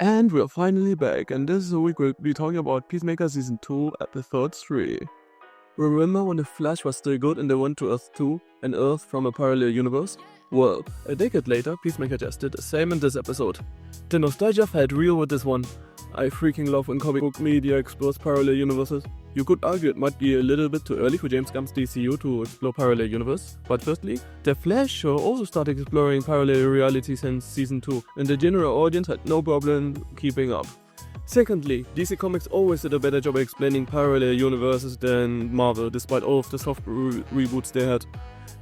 And we're finally back, and this week we'll be talking about Peacemaker Season 2, Episode 3. Remember when the Flash was still good and they went to Earth 2, an Earth from a parallel universe? Well, a decade later, Peacemaker just did the same in this episode. The nostalgia felt real with this one. I freaking love when comic book media explores parallel universes. You could argue it might be a little bit too early for James Gunn's DCU to explore parallel universe, but firstly, the Flash show also started exploring parallel reality since Season 2, and the general audience had no problem keeping up. Secondly, DC Comics always did a better job at explaining parallel universes than Marvel, despite all of the soft reboots they had.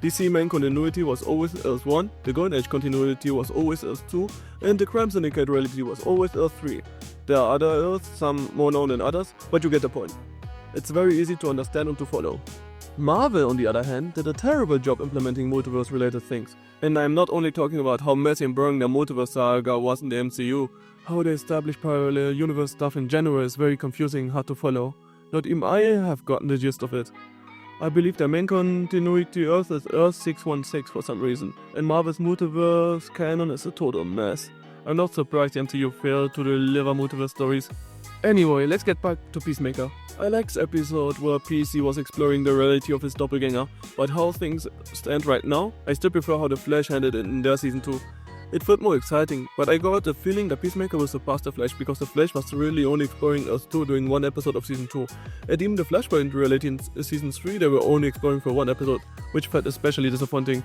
DC main continuity was always Earth 1, the Golden Age continuity was always Earth 2, and the Crime Syndicate reality was always Earth 3. There are other Earths, some more known than others, but you get the point. It's very easy to understand and to follow. Marvel, on the other hand, did a terrible job implementing multiverse-related things. And I'm not only talking about how messy and boring their multiverse saga was in the MCU, how they establish parallel universe stuff in general is very confusing and hard to follow. Not even I have gotten the gist of it. I believe their main continuity Earth is Earth 616 for some reason, and Marvel's multiverse canon is a total mess. I'm not surprised the MCU failed to deliver multiverse stories. Anyway, let's get back to Peacemaker. I liked this episode where PC was exploring the reality of his doppelganger, but how things stand right now, I still prefer how the Flash handled it in their Season 2. It felt more exciting, but I got the feeling that Peacemaker will surpass the Flash because the Flash was really only exploring Earth 2 during one episode of Season 2. And even the Flashpoint reality in Season 3 they were only exploring for one episode, which felt especially disappointing.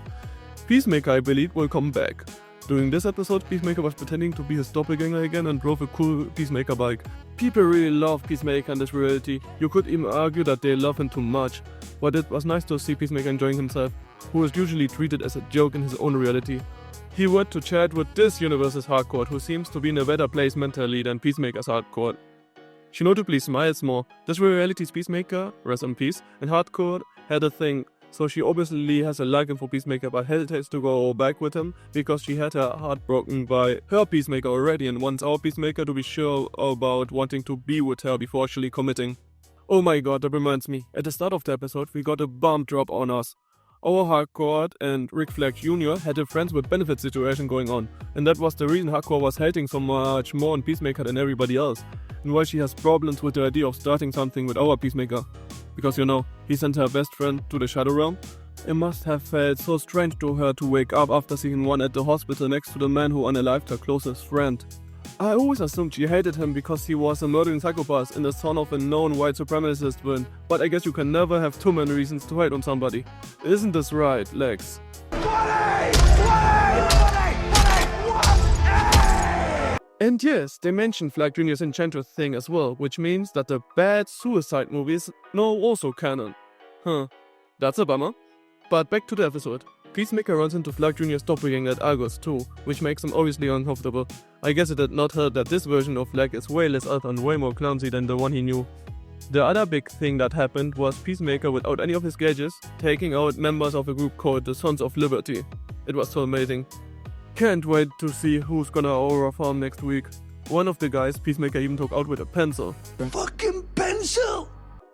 Peacemaker, I believe, will come back. During this episode, Peacemaker was pretending to be his doppelganger again and drove a cool Peacemaker bike. People really love Peacemaker in this reality. You could even argue that they love him too much. But it was nice to see Peacemaker enjoying himself, who is usually treated as a joke in his own reality. He went to chat with this universe's Harcourt, who seems to be in a better place mentally than Peacemaker's Harcourt. She notably smiles more. This reality's Peacemaker, rest in peace, and Harcourt had a thing. So she obviously has a liking for Peacemaker but hesitates to go back with him because she had her heart broken by her Peacemaker already and wants our Peacemaker to be sure about wanting to be with her before actually committing. Oh my god, that reminds me. At the start of the episode we got a bomb drop on us. Our Harcourt and Rick Flag Jr. had a friends with benefits situation going on, and that was the reason Harcourt was hating so much more on Peacemaker than everybody else, and why she has problems with the idea of starting something with our Peacemaker. Because you know, he sent her best friend to the Shadow Realm. It must have felt so strange to her to wake up after seeing one at the hospital next to the man who unalived her closest friend. I always assumed she hated him because he was a murdering psychopath and the son of a known white supremacist villain, but I guess you can never have too many reasons to hate on somebody. Isn't this right, Lex? And yes, they mentioned Flag Jr.'s Enchantress thing as well, which means that the bad Suicide movie is now also canon. That's a bummer. But back to the episode. Peacemaker runs into Flag Jr.'s doppelganger at Argos too, which makes him obviously uncomfortable. I guess it did not hurt that this version of Flag is way less alpha and way more clumsy than the one he knew. The other big thing that happened was Peacemaker, without any of his gauges, taking out members of a group called the Sons of Liberty. It was so amazing. Can't wait to see who's gonna overperform next week. One of the guys Peacemaker even took out with a pencil. Fucking pencil!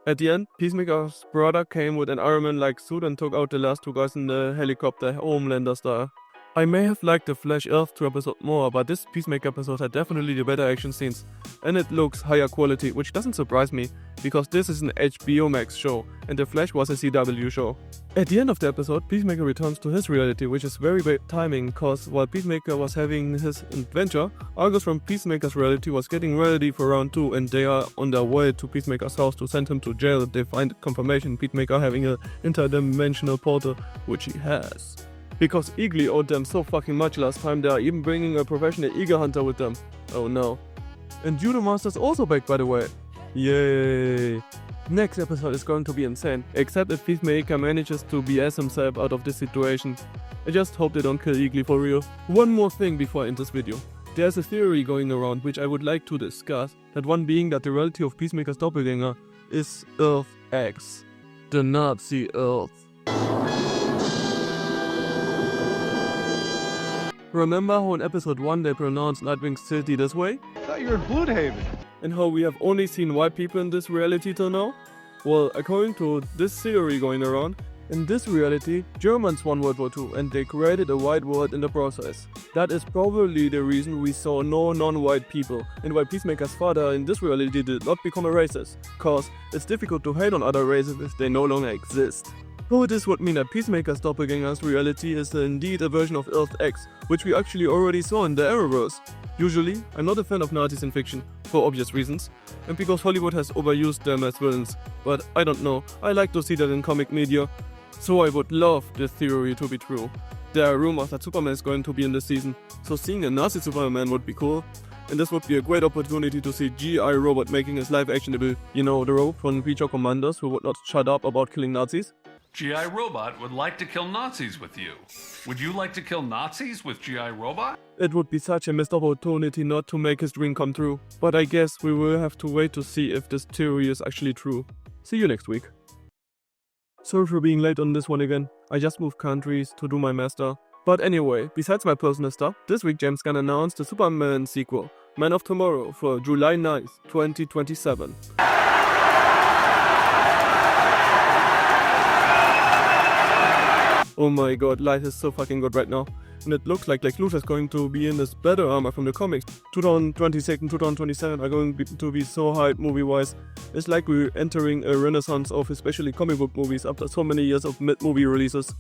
At the end, Peacemaker's brother came with an Iron Man-like suit and took out the last two guys in the helicopter, Homelander style. I may have liked the Flash Earth 2 episode more, but this Peacemaker episode had definitely the better action scenes. And it looks higher quality, which doesn't surprise me, because this is an HBO Max show, and the Flash was a CW show. At the end of the episode, Peacemaker returns to his reality, which is very bad timing, cause while Peacemaker was having his adventure, Argus from Peacemaker's reality was getting ready for round 2, and they are on their way to Peacemaker's house to send him to jail. They find confirmation Peacemaker having an interdimensional portal, which he has. Because Eagly owed them so fucking much last time, they are even bringing a professional eagle hunter with them. Oh no. And Judomaster's also back, by the way. Yay. Next episode is going to be insane, except if Peacemaker manages to BS himself out of this situation. I just hope they don't kill Eagly for real. One more thing before I end this video. There's a theory going around which I would like to discuss, that one being that the reality of Peacemaker's doppelganger is Earth X. The Nazi Earth. Remember how in episode 1 they pronounced Nightwing City this way? I thought you were in Bloodhaven. And how we have only seen white people in this reality till now? Well, according to this theory going around, In this reality, Germans won World War II and they created a white world in the process. That is probably the reason we saw no non-white people and why Peacemaker's father in this reality did not become a racist, cause it's difficult to hate on other races if they no longer exist. So this would mean that Peacemaker's doppelganger's reality is indeed a version of Earth X, which we actually already saw in the Arrowverse. Usually, I'm not a fan of Nazis in fiction, for obvious reasons, and because Hollywood has overused them as villains, but I don't know, I like to see that in comic media, so I would love this theory to be true. There are rumors that Superman is going to be in this season, so seeing a Nazi Superman would be cool, and this would be a great opportunity to see G.I. Robot making his live action debut. You know, the robot from Creature Commanders who would not shut up about killing Nazis? G.I. Robot would like to kill Nazis with you. Would you like to kill Nazis with G.I. Robot? It would be such a missed opportunity not to make his dream come true, but I guess we will have to wait to see if this theory is actually true. See you next week. Sorry for being late on this one again, I just moved countries to do my master. But anyway, besides my personal stuff, this week James Gunn announced the Superman sequel, Man of Tomorrow, for July 9th, 2027. Oh my god, life is so fucking good right now. And it looks like Lex Luthor is going to be in this better armor from the comics. 2026 and 2027 are going to be so hyped movie-wise. It's like we're entering a renaissance of especially comic book movies after so many years of mid-movie releases.